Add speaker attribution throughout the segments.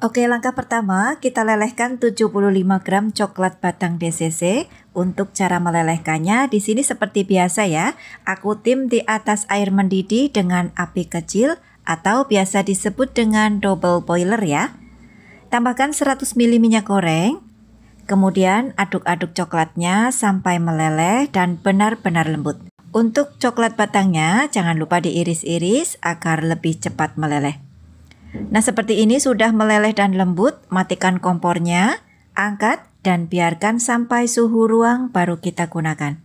Speaker 1: Oke, langkah pertama kita lelehkan 75 gram coklat batang DCC. Untuk cara melelehkannya di sini seperti biasa ya. Aku tim di atas air mendidih dengan api kecil atau biasa disebut dengan double boiler ya. Tambahkan 100 ml minyak goreng. Kemudian aduk-aduk coklatnya sampai meleleh dan benar-benar lembut. Untuk coklat batangnya jangan lupa diiris-iris agar lebih cepat meleleh. Nah, seperti ini sudah meleleh dan lembut, matikan kompornya, angkat dan biarkan sampai suhu ruang baru kita gunakan.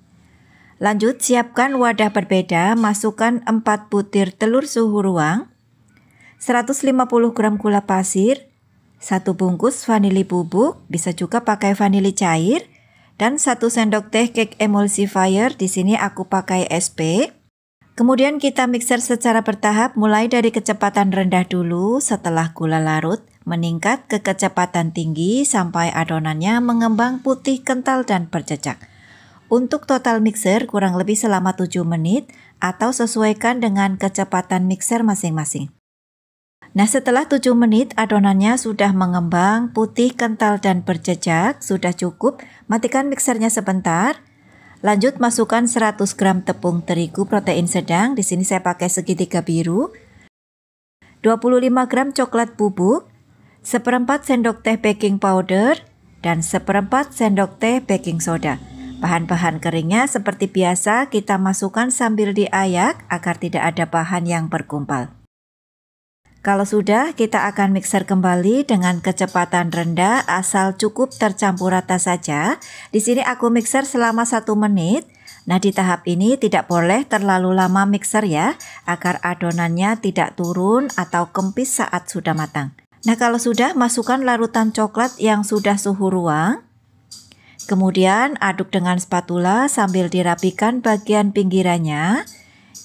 Speaker 1: Lanjut, siapkan wadah berbeda, masukkan 4 butir telur suhu ruang, 150 gram gula pasir, 1 bungkus vanili bubuk, bisa juga pakai vanili cair, dan 1 sendok teh cake emulsifier, di sini aku pakai SP. Kemudian kita mixer secara bertahap mulai dari kecepatan rendah dulu, setelah gula larut meningkat ke kecepatan tinggi sampai adonannya mengembang putih kental dan berjejak. Untuk total mixer kurang lebih selama 7 menit atau sesuaikan dengan kecepatan mixer masing-masing. Nah, setelah 7 menit adonannya sudah mengembang putih kental dan berjejak, sudah cukup, matikan mixernya sebentar. Lanjut masukkan 100 gram tepung terigu protein sedang, di sini saya pakai segitiga biru, 25 gram coklat bubuk, 1/4 sendok teh baking powder, dan 1/4 sendok teh baking soda. Bahan-bahan keringnya seperti biasa kita masukkan sambil diayak agar tidak ada bahan yang bergumpal. Kalau sudah, kita akan mixer kembali dengan kecepatan rendah asal cukup tercampur rata saja. Di sini aku mixer selama 1 menit. Nah, di tahap ini tidak boleh terlalu lama mixer ya, agar adonannya tidak turun atau kempis saat sudah matang. Nah, kalau sudah, masukkan larutan coklat yang sudah suhu ruang. Kemudian aduk dengan spatula sambil dirapikan bagian pinggirannya.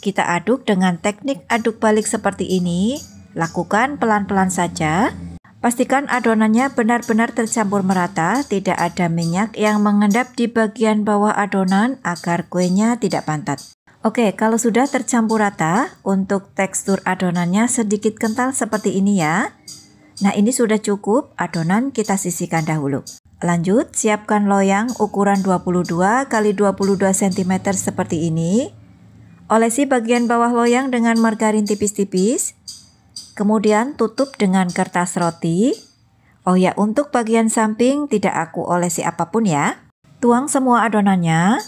Speaker 1: Kita aduk dengan teknik aduk balik seperti ini. Lakukan pelan-pelan saja. Pastikan adonannya benar-benar tercampur merata, tidak ada minyak yang mengendap di bagian bawah adonan agar kuenya tidak pantat. Oke, kalau sudah tercampur rata, untuk tekstur adonannya sedikit kental seperti ini ya. Nah, ini sudah cukup, adonan kita sisihkan dahulu. Lanjut, siapkan loyang ukuran 22 x 22 cm seperti ini. Olesi bagian bawah loyang dengan margarin tipis-tipis. Kemudian tutup dengan kertas roti. Oh ya, untuk bagian samping tidak aku olesi apapun ya. Tuang semua adonannya.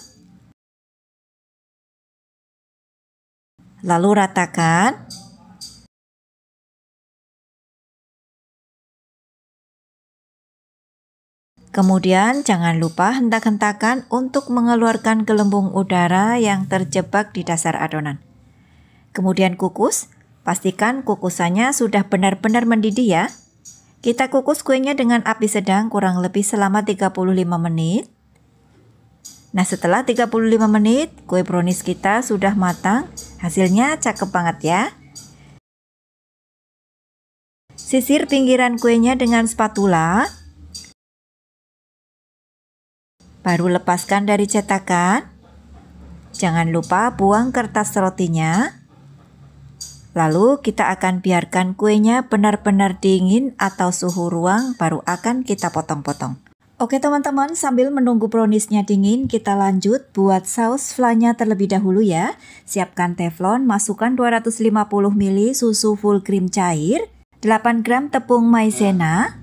Speaker 1: Lalu ratakan. Kemudian jangan lupa hentak-hentakan untuk mengeluarkan gelembung udara yang terjebak di dasar adonan. Kemudian kukus. Pastikan kukusannya sudah benar-benar mendidih ya. Kita kukus kuenya dengan api sedang kurang lebih selama 35 menit. Nah, setelah 35 menit, kue brownies kita sudah matang. Hasilnya cakep banget ya. Sisir pinggiran kuenya dengan spatula. Baru lepaskan dari cetakan. Jangan lupa buang kertas rotinya. Lalu kita akan biarkan kuenya benar-benar dingin atau suhu ruang baru akan kita potong-potong. Oke teman-teman, sambil menunggu browniesnya dingin, kita lanjut buat saus flanya terlebih dahulu ya. Siapkan teflon, masukkan 250 ml susu full cream cair, 8 gram tepung maizena,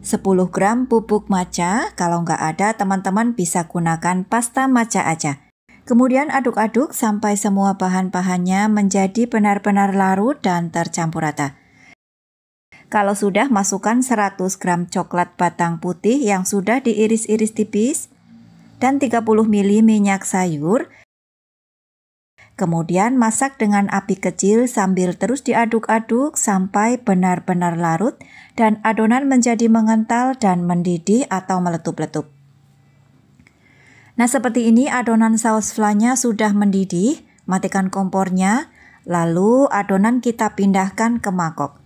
Speaker 1: 10 gram bubuk matcha. Kalau nggak ada, teman-teman bisa gunakan pasta matcha aja. Kemudian aduk-aduk sampai semua bahan-bahannya menjadi benar-benar larut dan tercampur rata. Kalau sudah, masukkan 100 gram coklat batang putih yang sudah diiris-iris tipis dan 30 ml minyak sayur. Kemudian masak dengan api kecil sambil terus diaduk-aduk sampai benar-benar larut dan adonan menjadi mengental dan mendidih atau meletup-letup. Nah, seperti ini adonan saus flanya sudah mendidih, matikan kompornya, lalu adonan kita pindahkan ke mangkok.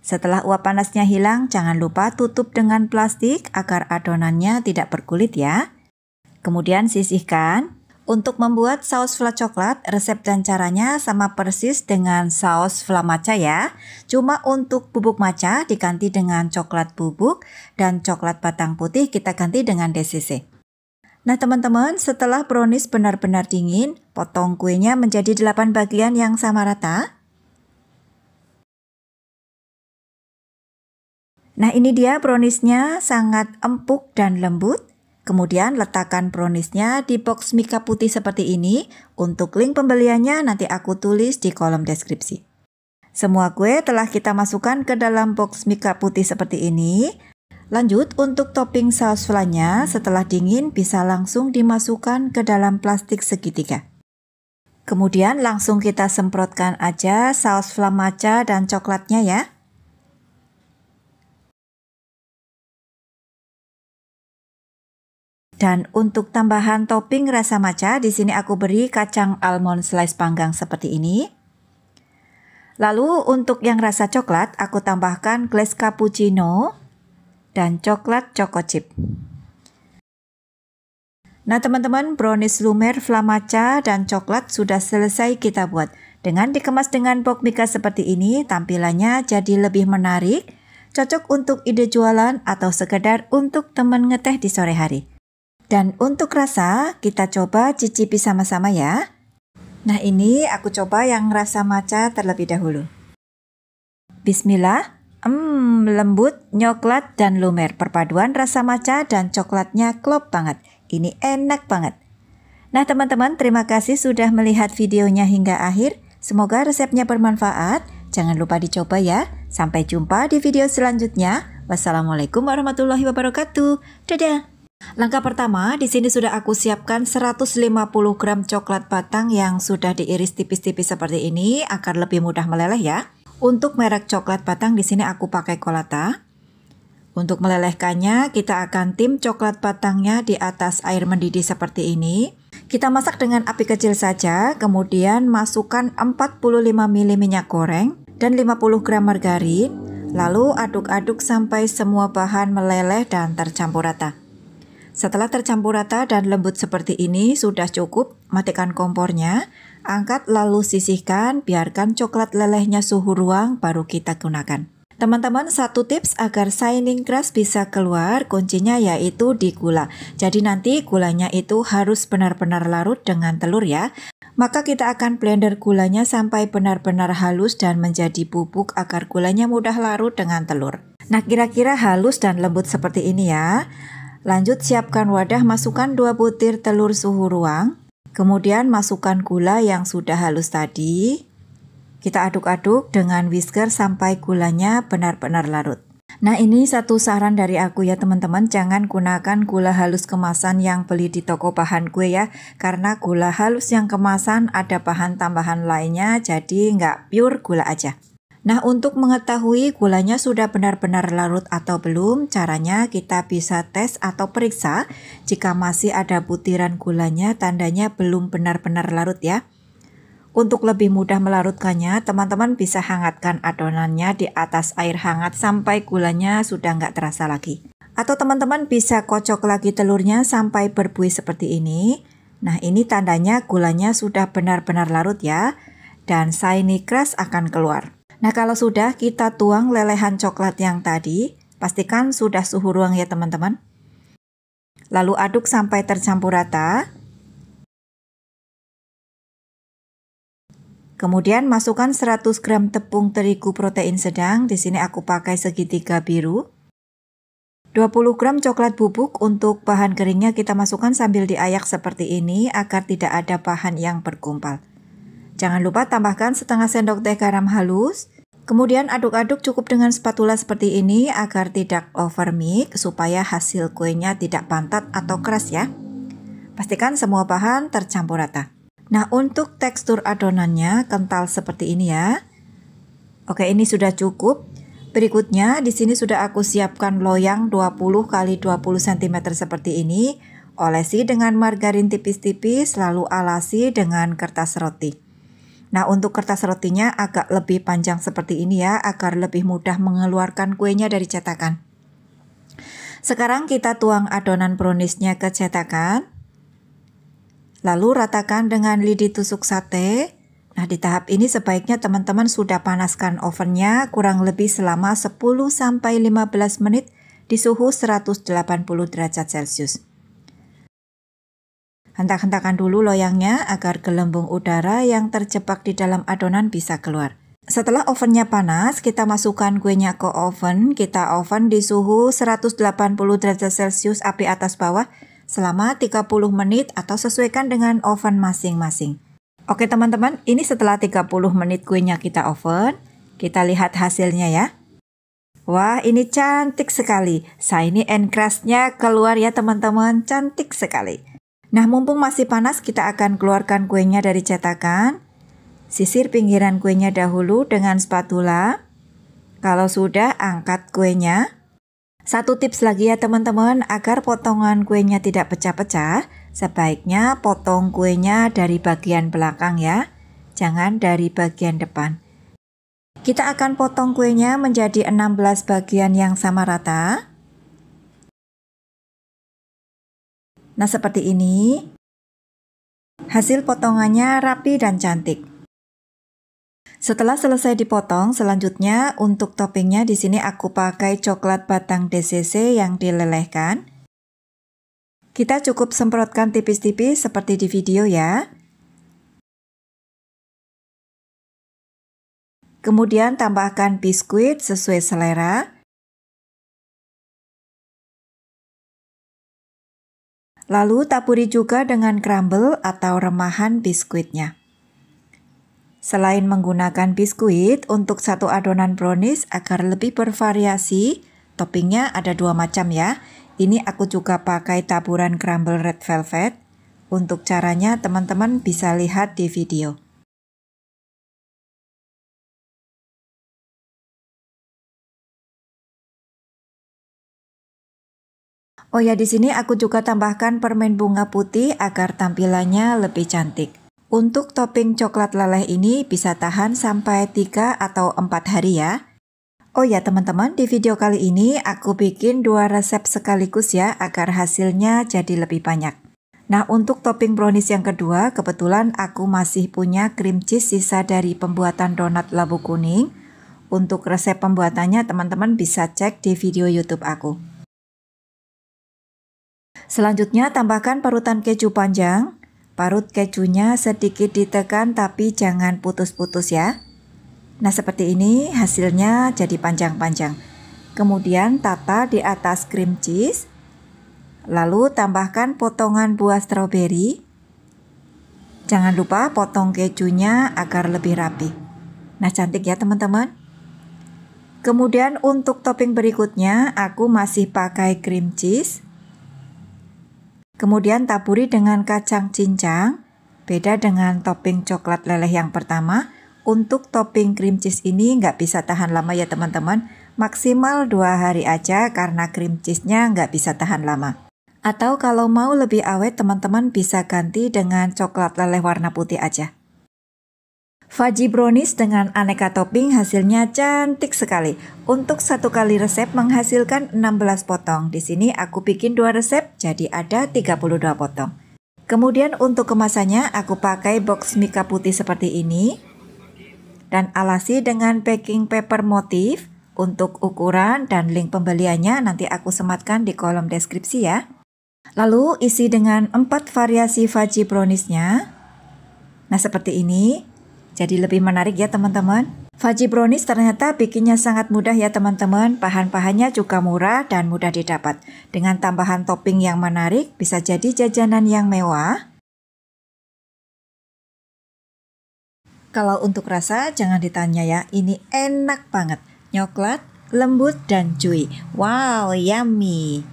Speaker 1: Setelah uap panasnya hilang, jangan lupa tutup dengan plastik agar adonannya tidak berkulit ya. Kemudian sisihkan. Untuk membuat saus flan coklat, resep dan caranya sama persis dengan saus flan matcha ya. Cuma untuk bubuk matcha diganti dengan coklat bubuk dan coklat batang putih kita ganti dengan DCC. Nah teman-teman, setelah brownies benar-benar dingin, potong kuenya menjadi 8 bagian yang sama rata. Nah ini dia browniesnya, sangat empuk dan lembut. Kemudian letakkan browniesnya di box mika putih seperti ini. Untuk link pembeliannya nanti aku tulis di kolom deskripsi. Semua kue telah kita masukkan ke dalam box mika putih seperti ini. Lanjut untuk topping saus flannya, setelah dingin bisa langsung dimasukkan ke dalam plastik segitiga. Kemudian langsung kita semprotkan aja saus flan matcha dan coklatnya ya. Dan untuk tambahan topping rasa matcha, di sini aku beri kacang almond slice panggang seperti ini. Lalu untuk yang rasa coklat, aku tambahkan glaze cappuccino dan coklat choco chip. Nah teman-teman, brownies lumer flan matcha dan coklat sudah selesai kita buat. Dengan dikemas dengan box mika seperti ini, tampilannya jadi lebih menarik, cocok untuk ide jualan atau sekedar untuk teman ngeteh di sore hari. Dan untuk rasa, kita coba cicipi sama-sama ya. Nah ini aku coba yang rasa matcha terlebih dahulu. Bismillah, lembut, nyoklat, dan lumer. Perpaduan rasa matcha dan coklatnya klop banget. Ini enak banget. Nah teman-teman, terima kasih sudah melihat videonya hingga akhir. Semoga resepnya bermanfaat. Jangan lupa dicoba ya. Sampai jumpa di video selanjutnya. Wassalamualaikum warahmatullahi wabarakatuh. Dadah. Langkah pertama, di sini sudah aku siapkan 150 gram coklat batang yang sudah diiris tipis-tipis seperti ini agar lebih mudah meleleh ya. Untuk merek coklat batang di sini aku pakai Colata. Untuk melelehkannya, kita akan tim coklat batangnya di atas air mendidih seperti ini. Kita masak dengan api kecil saja, kemudian masukkan 45 ml minyak goreng dan 50 gram margarin. Lalu aduk-aduk sampai semua bahan meleleh dan tercampur rata. Setelah tercampur rata dan lembut seperti ini sudah cukup, matikan kompornya, angkat lalu sisihkan, biarkan coklat lelehnya suhu ruang baru kita gunakan. Teman-teman, satu tips agar shining crust bisa keluar, kuncinya yaitu di gula. Jadi nanti gulanya itu harus benar-benar larut dengan telur ya. Maka kita akan blender gulanya sampai benar-benar halus dan menjadi bubuk agar gulanya mudah larut dengan telur. Nah kira-kira halus dan lembut seperti ini ya. Lanjut siapkan wadah, masukkan 2 butir telur suhu ruang. Kemudian masukkan gula yang sudah halus tadi. Kita aduk-aduk dengan whisker sampai gulanya benar-benar larut. Nah ini satu saran dari aku ya teman-teman, jangan gunakan gula halus kemasan yang beli di toko bahan kue ya. Karena gula halus yang kemasan ada bahan tambahan lainnya, jadi nggak pure gula aja. Nah untuk mengetahui gulanya sudah benar-benar larut atau belum, caranya kita bisa tes atau periksa. Jika masih ada butiran gulanya, tandanya belum benar-benar larut ya. Untuk lebih mudah melarutkannya, teman-teman bisa hangatkan adonannya di atas air hangat sampai gulanya sudah nggak terasa lagi. Atau teman-teman bisa kocok lagi telurnya sampai berbuih seperti ini. Nah ini tandanya gulanya sudah benar-benar larut ya. Dan shiny crust akan keluar. Nah kalau sudah, kita tuang lelehan coklat yang tadi, pastikan sudah suhu ruang ya teman-teman. Lalu aduk sampai tercampur rata. Kemudian masukkan 100 gram tepung terigu protein sedang, di sini aku pakai segitiga biru. 20 gram coklat bubuk, untuk bahan keringnya kita masukkan sambil diayak seperti ini agar tidak ada bahan yang bergumpal. Jangan lupa tambahkan setengah sendok teh garam halus. Kemudian aduk-aduk cukup dengan spatula seperti ini agar tidak overmix supaya hasil kuenya tidak pantat atau keras ya. Pastikan semua bahan tercampur rata. Nah untuk tekstur adonannya kental seperti ini ya. Oke ini sudah cukup. Berikutnya di sini sudah aku siapkan loyang 20 x 20 cm seperti ini. Olesi dengan margarin tipis-tipis lalu alasi dengan kertas roti. Nah untuk kertas rotinya agak lebih panjang seperti ini ya, agar lebih mudah mengeluarkan kuenya dari cetakan. Sekarang kita tuang adonan browniesnya ke cetakan. Lalu ratakan dengan lidi tusuk sate. Nah, di tahap ini sebaiknya teman-teman sudah panaskan ovennya kurang lebih selama 10-15 menit di suhu 180 derajat Celcius. Hentak-hentakan dulu loyangnya agar gelembung udara yang terjebak di dalam adonan bisa keluar. Setelah ovennya panas, kita masukkan kuenya ke oven. Kita oven di suhu 180 derajat Celcius api atas bawah selama 30 menit atau sesuaikan dengan oven masing-masing. Oke teman-teman, ini setelah 30 menit kuenya kita oven, kita lihat hasilnya ya. Wah, ini cantik sekali. Shiny and crust-nya keluar ya teman-teman, cantik sekali. Nah, mumpung masih panas, kita akan keluarkan kuenya dari cetakan. Sisir pinggiran kuenya dahulu dengan spatula. Kalau sudah, angkat kuenya. Satu tips lagi ya teman-teman, agar potongan kuenya tidak pecah-pecah, sebaiknya potong kuenya dari bagian belakang ya, jangan dari bagian depan. Kita akan potong kuenya menjadi 16 bagian yang sama rata. Nah, seperti ini. Hasil potongannya rapi dan cantik. Setelah selesai dipotong, selanjutnya untuk toppingnya di sini aku pakai coklat batang DCC yang dilelehkan. Kita cukup semprotkan tipis-tipis seperti di video ya. Kemudian tambahkan biskuit sesuai selera. Lalu taburi juga dengan crumble atau remahan biskuitnya. Selain menggunakan biskuit, untuk satu adonan brownies agar lebih bervariasi, toppingnya ada 2 macam ya. Ini aku juga pakai taburan crumble red velvet. Untuk caranya teman-teman bisa lihat di video. Oh ya, di sini aku juga tambahkan permen bunga putih agar tampilannya lebih cantik. Untuk topping coklat leleh ini bisa tahan sampai 3 atau 4 hari ya. Oh ya teman-teman, di video kali ini aku bikin 2 resep sekaligus ya agar hasilnya jadi lebih banyak. Nah, untuk topping brownies yang kedua, kebetulan aku masih punya cream cheese sisa dari pembuatan donat labu kuning. Untuk resep pembuatannya teman-teman bisa cek di video YouTube aku. Selanjutnya tambahkan parutan keju panjang. Parut kejunya sedikit ditekan tapi jangan putus-putus ya. Nah, seperti ini hasilnya jadi panjang-panjang. Kemudian tata di atas cream cheese. Lalu tambahkan potongan buah stroberi. Jangan lupa potong kejunya agar lebih rapi. Nah, cantik ya teman-teman. Kemudian untuk topping berikutnya aku masih pakai cream cheese. Kemudian taburi dengan kacang cincang. Beda dengan topping coklat leleh yang pertama, untuk topping cream cheese ini nggak bisa tahan lama ya teman-teman. Maksimal 2 hari aja karena cream cheese-nya nggak bisa tahan lama. Atau kalau mau lebih awet teman-teman bisa ganti dengan coklat leleh warna putih aja. Fudgy brownies dengan aneka topping hasilnya cantik sekali. Untuk satu kali resep menghasilkan 16 potong. Di sini aku bikin 2 resep jadi ada 32 potong. Kemudian untuk kemasannya aku pakai box mika putih seperti ini. Dan alasi dengan packing paper motif. Untuk ukuran dan link pembeliannya nanti aku sematkan di kolom deskripsi ya. Lalu isi dengan 4 variasi fudgy browniesnya. Nah, seperti ini. Jadi lebih menarik ya teman-teman. Fudgy brownies ternyata bikinnya sangat mudah ya teman-teman. Bahan-bahannya juga murah dan mudah didapat. Dengan tambahan topping yang menarik, bisa jadi jajanan yang mewah. Kalau untuk rasa jangan ditanya ya, ini enak banget. Coklat, lembut, dan chewy. Wow, yummy.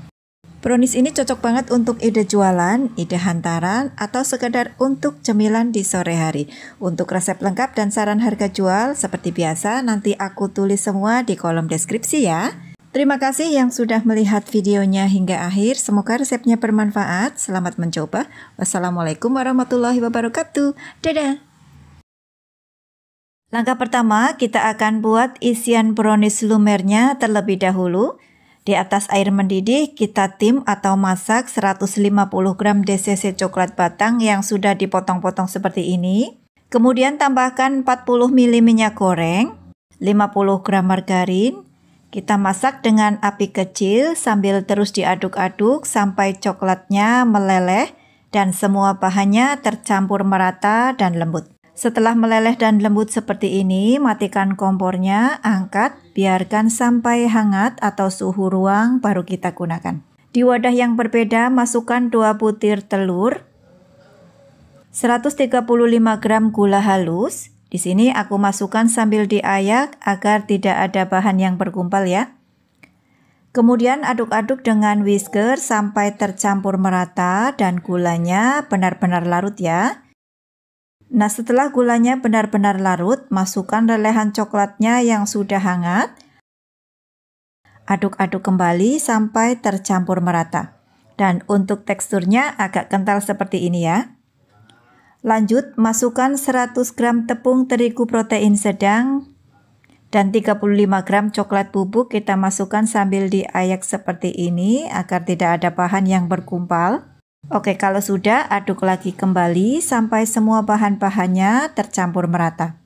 Speaker 1: Brownies ini cocok banget untuk ide jualan, ide hantaran, atau sekedar untuk cemilan di sore hari. Untuk resep lengkap dan saran harga jual, seperti biasa nanti aku tulis semua di kolom deskripsi ya. Terima kasih yang sudah melihat videonya hingga akhir. Semoga resepnya bermanfaat. Selamat mencoba. Wassalamualaikum warahmatullahi wabarakatuh. Dadah! Langkah pertama, kita akan buat isian brownies lumernya terlebih dahulu. Di atas air mendidih kita tim atau masak 150 gram DCC coklat batang yang sudah dipotong-potong seperti ini. Kemudian tambahkan 40 ml minyak goreng, 50 gram margarin. Kita masak dengan api kecil sambil terus diaduk-aduk sampai coklatnya meleleh dan semua bahannya tercampur merata dan lembut. Setelah meleleh dan lembut seperti ini, matikan kompornya, angkat, biarkan sampai hangat atau suhu ruang baru kita gunakan. Di wadah yang berbeda, masukkan 2 butir telur, 135 gram gula halus. Di sini aku masukkan sambil diayak agar tidak ada bahan yang bergumpal ya. Kemudian aduk-aduk dengan whisker sampai tercampur merata dan gulanya benar-benar larut ya. Nah, setelah gulanya benar-benar larut, masukkan lelehan coklatnya yang sudah hangat. Aduk-aduk kembali sampai tercampur merata. Dan untuk teksturnya agak kental seperti ini ya. Lanjut, masukkan 100 gram tepung terigu protein sedang dan 35 gram coklat bubuk kita masukkan sambil diayak seperti ini agar tidak ada bahan yang bergumpal. Oke, kalau sudah, aduk lagi kembali sampai semua bahan-bahannya tercampur merata.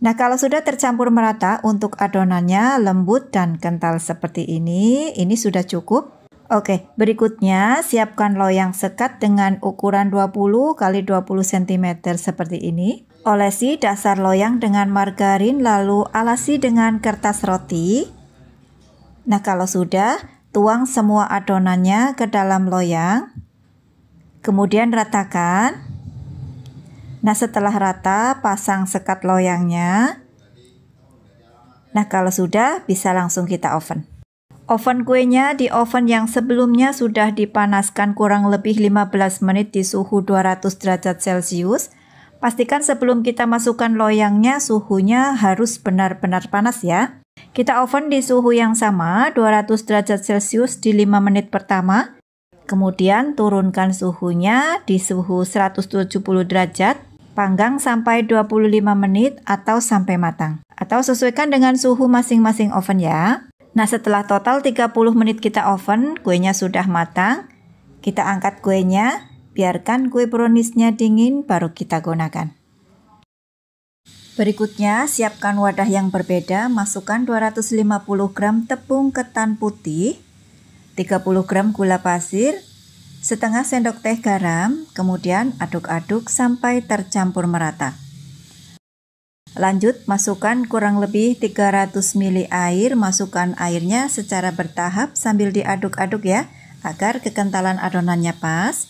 Speaker 1: Nah, kalau sudah tercampur merata, untuk adonannya lembut dan kental seperti ini sudah cukup. Oke, berikutnya siapkan loyang sekat dengan ukuran 20 x 20 cm seperti ini. Olesi dasar loyang dengan margarin lalu alasi dengan kertas roti. Nah, kalau sudah, tuang semua adonannya ke dalam loyang, kemudian ratakan. Nah, setelah rata, pasang sekat loyangnya. Nah, kalau sudah, bisa langsung kita oven. Oven kuenya di oven yang sebelumnya sudah dipanaskan kurang lebih 15 menit di suhu 200 derajat Celcius. Pastikan sebelum kita masukkan loyangnya, suhunya harus benar-benar panas ya. Kita oven di suhu yang sama, 200 derajat Celcius di 5 menit pertama. Kemudian turunkan suhunya di suhu 170 derajat, panggang sampai 25 menit atau sampai matang. Atau sesuaikan dengan suhu masing-masing oven ya. Nah, setelah total 30 menit kita oven, kuenya sudah matang. Kita angkat kuenya, biarkan kue browniesnya dingin baru kita gunakan. Berikutnya, siapkan wadah yang berbeda, masukkan 250 gram tepung ketan putih, 30 gram gula pasir, setengah sendok teh garam, kemudian aduk-aduk sampai tercampur merata. Lanjut, masukkan kurang lebih 300 ml air, masukkan airnya secara bertahap sambil diaduk-aduk ya, agar kekentalan adonannya pas.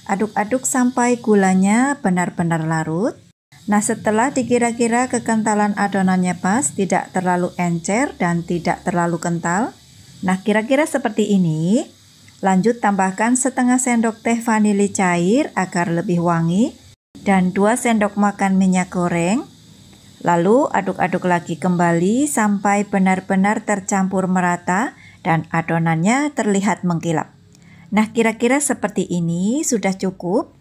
Speaker 1: Aduk-aduk sampai gulanya benar-benar larut. Nah, setelah dikira-kira kekentalan adonannya pas, tidak terlalu encer dan tidak terlalu kental. Nah, kira-kira seperti ini. Lanjut, tambahkan setengah sendok teh vanili cair agar lebih wangi dan 2 sendok makan minyak goreng. Lalu aduk-aduk lagi kembali sampai benar-benar tercampur merata dan adonannya terlihat mengkilap. Nah, kira-kira seperti ini sudah cukup.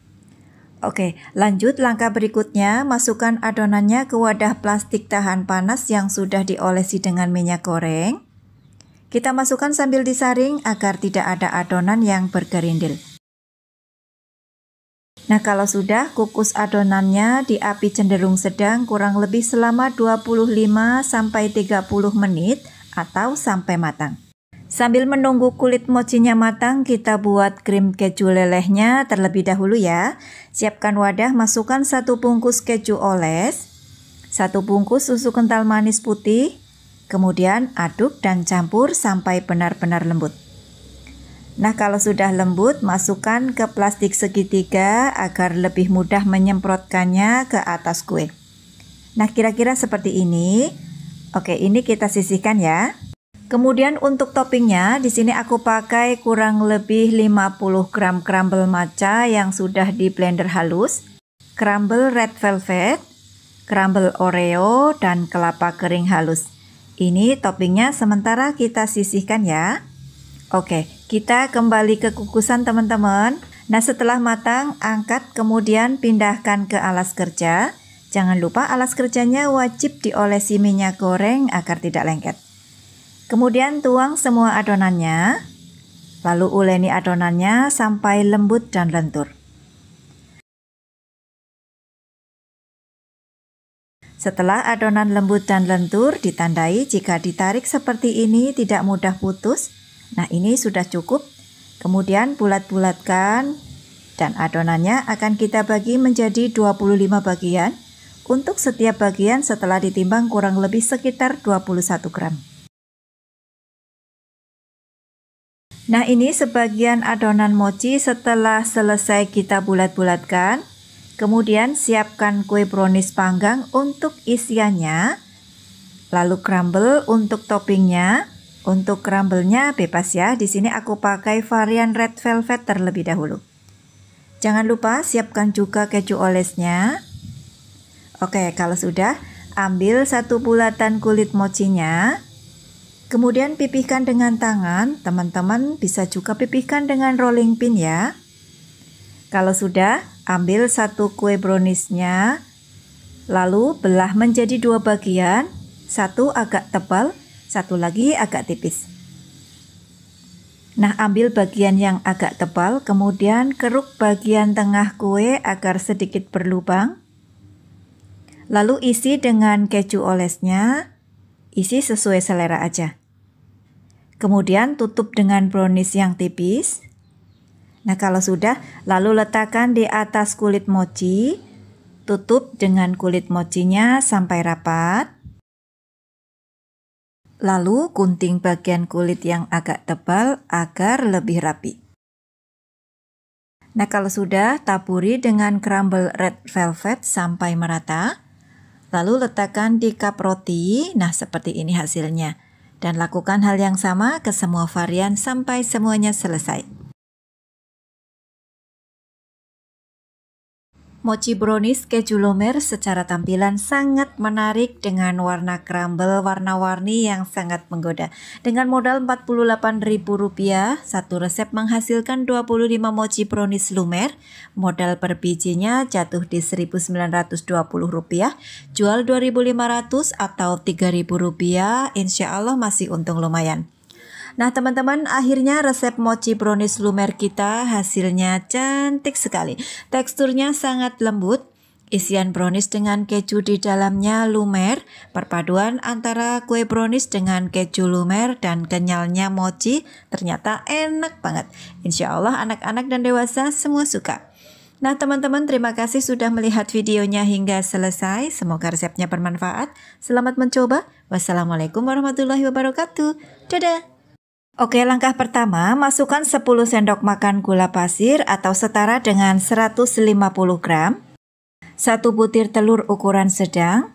Speaker 1: Oke, lanjut langkah berikutnya, masukkan adonannya ke wadah plastik tahan panas yang sudah diolesi dengan minyak goreng. Kita masukkan sambil disaring agar tidak ada adonan yang bergerindil. Nah, kalau sudah, kukus adonannya di api cenderung sedang kurang lebih selama 25-30 menit atau sampai matang. Sambil menunggu kulit mochinya matang, kita buat krim keju lelehnya terlebih dahulu ya. Siapkan wadah, masukkan 1 bungkus keju oles, 1 bungkus susu kental manis putih, kemudian aduk dan campur sampai benar-benar lembut. Nah, kalau sudah lembut, masukkan ke plastik segitiga agar lebih mudah menyemprotkannya ke atas kue. Nah, kira-kira seperti ini. Oke, ini kita sisihkan ya. Kemudian untuk toppingnya, di sini aku pakai kurang lebih 50 gram crumble matcha yang sudah di blender halus, crumble red velvet, crumble oreo, dan kelapa kering halus. Ini toppingnya sementara kita sisihkan ya. Oke, kita kembali ke kukusan teman-teman. Nah, setelah matang, angkat kemudian pindahkan ke alas kerja. Jangan lupa alas kerjanya wajib diolesi minyak goreng agar tidak lengket. Kemudian tuang semua adonannya, lalu uleni adonannya sampai lembut dan lentur. Setelah adonan lembut dan lentur, ditandai jika ditarik seperti ini tidak mudah putus. Nah, ini sudah cukup. Kemudian bulat-bulatkan dan adonannya akan kita bagi menjadi 25 bagian. Untuk setiap bagian setelah ditimbang kurang lebih sekitar 21 gram. Nah, ini sebagian adonan mochi setelah selesai kita bulat-bulatkan. Kemudian siapkan kue brownies panggang untuk isiannya. Lalu crumble untuk toppingnya. Untuk crumble-nya bebas ya. Di sini aku pakai varian red velvet terlebih dahulu. Jangan lupa siapkan juga keju olesnya. Oke, kalau sudah, ambil satu bulatan kulit mochinya. Kemudian pipihkan dengan tangan. Teman-teman bisa juga pipihkan dengan rolling pin ya. Kalau sudah, ambil satu kue browniesnya, lalu belah menjadi dua bagian, satu agak tebal, satu lagi agak tipis. Nah, ambil bagian yang agak tebal, kemudian keruk bagian tengah kue agar sedikit berlubang. Lalu isi dengan keju olesnya, isi sesuai selera aja. Kemudian tutup dengan brownies yang tipis. Nah, kalau sudah, lalu letakkan di atas kulit mochi, tutup dengan kulit mochinya sampai rapat. Lalu gunting bagian kulit yang agak tebal agar lebih rapi. Nah, kalau sudah, taburi dengan crumble red velvet sampai merata. Lalu letakkan di cup roti, nah seperti ini hasilnya. Dan lakukan hal yang sama ke semua varian sampai semuanya selesai. Mochi brownies keju lumer secara tampilan sangat menarik dengan warna crumble warna-warni yang sangat menggoda. Dengan modal Rp48.000, satu resep menghasilkan 25 mochi brownies lumer. Modal per bijinya jatuh di Rp1.920, jual Rp2.500 atau Rp3.000, insya Allah masih untung lumayan. Nah teman-teman, akhirnya resep mochi brownies lumer kita hasilnya cantik sekali. Teksturnya sangat lembut, isian brownies dengan keju di dalamnya lumer, perpaduan antara kue brownies dengan keju lumer dan kenyalnya mochi ternyata enak banget. Insya Allah anak-anak dan dewasa semua suka. Nah teman-teman, terima kasih sudah melihat videonya hingga selesai. Semoga resepnya bermanfaat. Selamat mencoba. Wassalamualaikum warahmatullahi wabarakatuh. Dadah. Oke, langkah pertama, masukkan 10 sendok makan gula pasir atau setara dengan 150 gram, 1 butir telur ukuran sedang,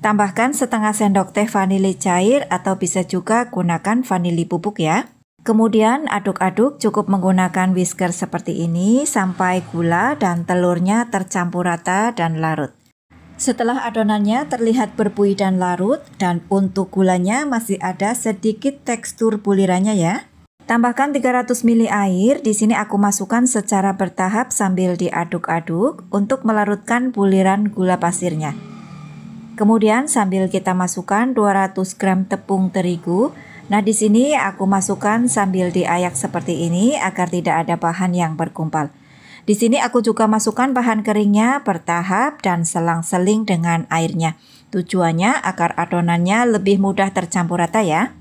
Speaker 1: tambahkan setengah sendok teh vanili cair atau bisa juga gunakan vanili bubuk ya. Kemudian aduk-aduk, cukup menggunakan whisker seperti ini sampai gula dan telurnya tercampur rata dan larut. Setelah adonannya terlihat berbuih dan larut, dan untuk gulanya masih ada sedikit tekstur bulirannya ya. Tambahkan 300 ml air, di sini aku masukkan secara bertahap sambil diaduk-aduk untuk melarutkan buliran gula pasirnya. Kemudian sambil kita masukkan 200 gram tepung terigu. Nah, di sini aku masukkan sambil diayak seperti ini agar tidak ada bahan yang bergumpal. Di sini aku juga masukkan bahan keringnya bertahap dan selang-seling dengan airnya. Tujuannya agar adonannya lebih mudah tercampur rata ya.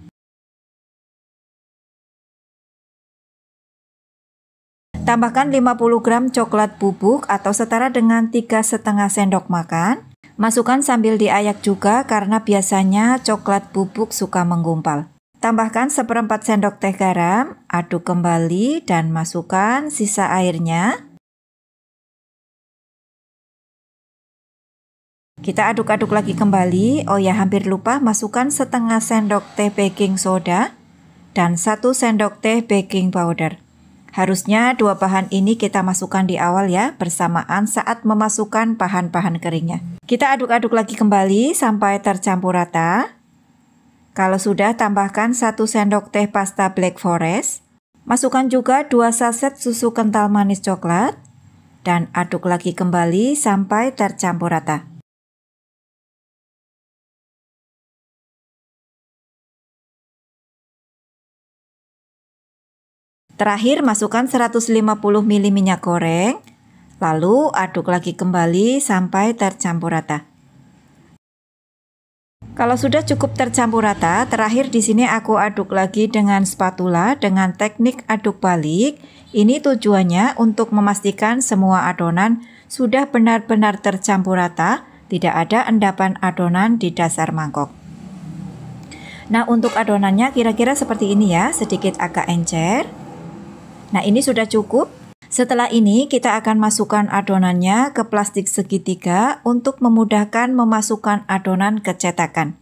Speaker 1: Tambahkan 50 gram coklat bubuk atau setara dengan 3,5 sendok makan. Masukkan sambil diayak juga karena biasanya coklat bubuk suka menggumpal. Tambahkan 1/4 sendok teh garam, aduk kembali dan masukkan sisa airnya. Kita aduk-aduk lagi kembali. Oh ya, hampir lupa, masukkan setengah sendok teh baking soda dan 1 sendok teh baking powder. Harusnya dua bahan ini kita masukkan di awal ya, bersamaan saat memasukkan bahan-bahan keringnya. Kita aduk-aduk lagi kembali sampai tercampur rata. Kalau sudah, tambahkan 1 sendok teh pasta Black Forest. Masukkan juga 2 saset susu kental manis coklat dan aduk lagi kembali sampai tercampur rata. Terakhir masukkan 150 ml minyak goreng, lalu aduk lagi kembali sampai tercampur rata. Kalau sudah cukup tercampur rata, terakhir di sini aku aduk lagi dengan spatula dengan teknik aduk balik. Ini tujuannya untuk memastikan semua adonan sudah benar-benar tercampur rata, tidak ada endapan adonan di dasar mangkok. Nah, untuk adonannya kira-kira seperti ini ya, sedikit agak encer. Nah, ini sudah cukup. Setelah ini kita akan masukkan adonannya ke plastik segitiga untuk memudahkan memasukkan adonan ke cetakan.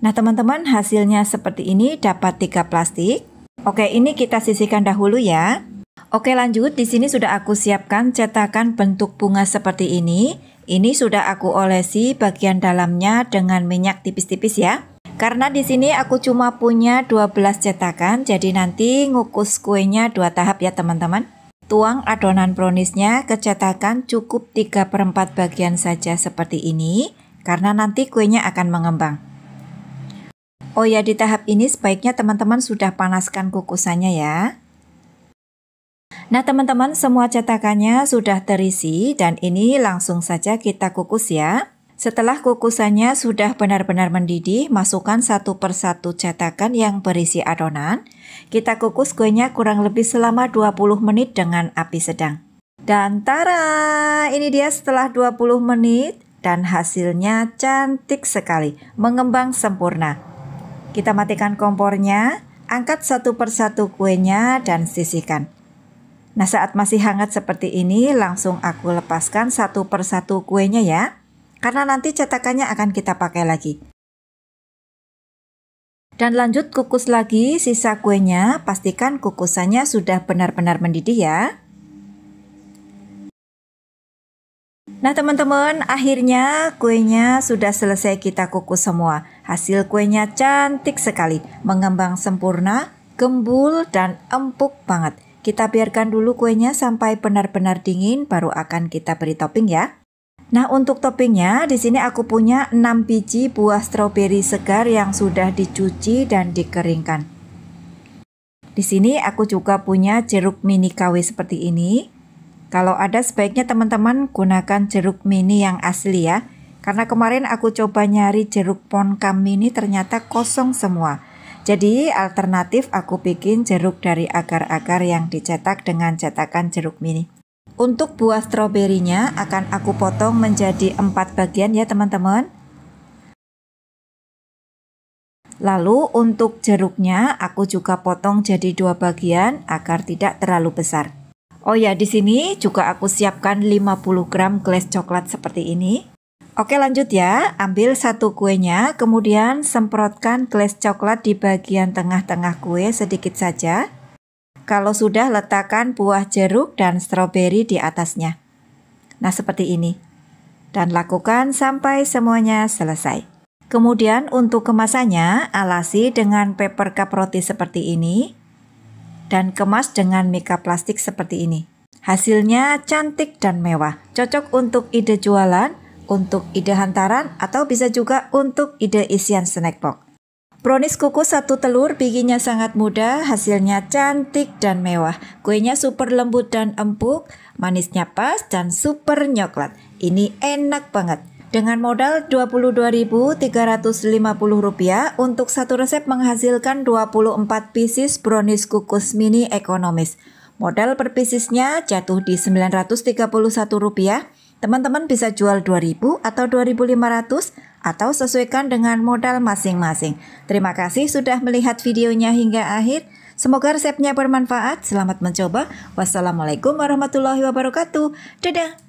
Speaker 1: Nah teman-teman, hasilnya seperti ini, dapat 3 plastik. Oke, ini kita sisihkan dahulu ya. Oke, lanjut. Di sini sudah aku siapkan cetakan bentuk bunga seperti ini. Ini sudah aku olesi bagian dalamnya dengan minyak tipis-tipis ya. Karena di sini aku cuma punya 12 cetakan, jadi nanti ngukus kuenya 2 tahap ya teman-teman. Tuang adonan browniesnya ke cetakan cukup 3/4 bagian saja seperti ini, karena nanti kuenya akan mengembang. Oh ya, di tahap ini sebaiknya teman-teman sudah panaskan kukusannya ya. Nah teman-teman, semua cetakannya sudah terisi dan ini langsung saja kita kukus ya. Setelah kukusannya sudah benar-benar mendidih, masukkan satu persatu cetakan yang berisi adonan. Kita kukus kuenya kurang lebih selama 20 menit dengan api sedang. Dan tara, ini dia setelah 20 menit dan hasilnya cantik sekali, mengembang sempurna. Kita matikan kompornya, angkat satu persatu kuenya dan sisihkan. Nah, saat masih hangat seperti ini, langsung aku lepaskan satu persatu kuenya ya. Karena nanti cetakannya akan kita pakai lagi. Dan lanjut kukus lagi sisa kuenya, pastikan kukusannya sudah benar-benar mendidih ya. Nah teman-teman, akhirnya kuenya sudah selesai kita kukus semua. Hasil kuenya cantik sekali, mengembang sempurna, gembul dan empuk banget. Kita biarkan dulu kuenya sampai benar-benar dingin, baru akan kita beri topping ya. Nah, untuk toppingnya di sini aku punya 6 biji buah stroberi segar yang sudah dicuci dan dikeringkan. Di sini aku juga punya jeruk mini KW seperti ini. Kalau ada sebaiknya teman-teman gunakan jeruk mini yang asli ya. Karena kemarin aku coba nyari jeruk poncam mini ternyata kosong semua. Jadi alternatif aku bikin jeruk dari agar-agar yang dicetak dengan cetakan jeruk mini. Untuk buah stroberinya akan aku potong menjadi 4 bagian ya teman-teman. Lalu untuk jeruknya aku juga potong jadi 2 bagian agar tidak terlalu besar. Oh ya, di sini juga aku siapkan 50 gram gles coklat seperti ini. Oke, lanjut ya. Ambil satu kuenya, kemudian semprotkan gles coklat di bagian tengah-tengah kue sedikit saja. Kalau sudah, letakkan buah jeruk dan stroberi di atasnya. Nah, seperti ini. Dan lakukan sampai semuanya selesai. Kemudian untuk kemasannya, alasi dengan paper cup roti seperti ini. Dan kemas dengan mika plastik seperti ini. Hasilnya cantik dan mewah. Cocok untuk ide jualan, untuk ide hantaran, atau bisa juga untuk ide isian snack box. Brownies kukus 1 telur, bikinnya sangat mudah, hasilnya cantik dan mewah. Kuenya super lembut dan empuk, manisnya pas dan super nyoklat. Ini enak banget. Dengan modal Rp22.350 untuk satu resep menghasilkan 24 pieces brownies kukus mini ekonomis. Modal per piecesnya jatuh di Rp931. Teman-teman bisa jual 2.000 atau 2.500 atau sesuaikan dengan modal masing-masing. Terima kasih sudah melihat videonya hingga akhir. Semoga resepnya bermanfaat. Selamat mencoba. Wassalamualaikum warahmatullahi wabarakatuh. Dadah.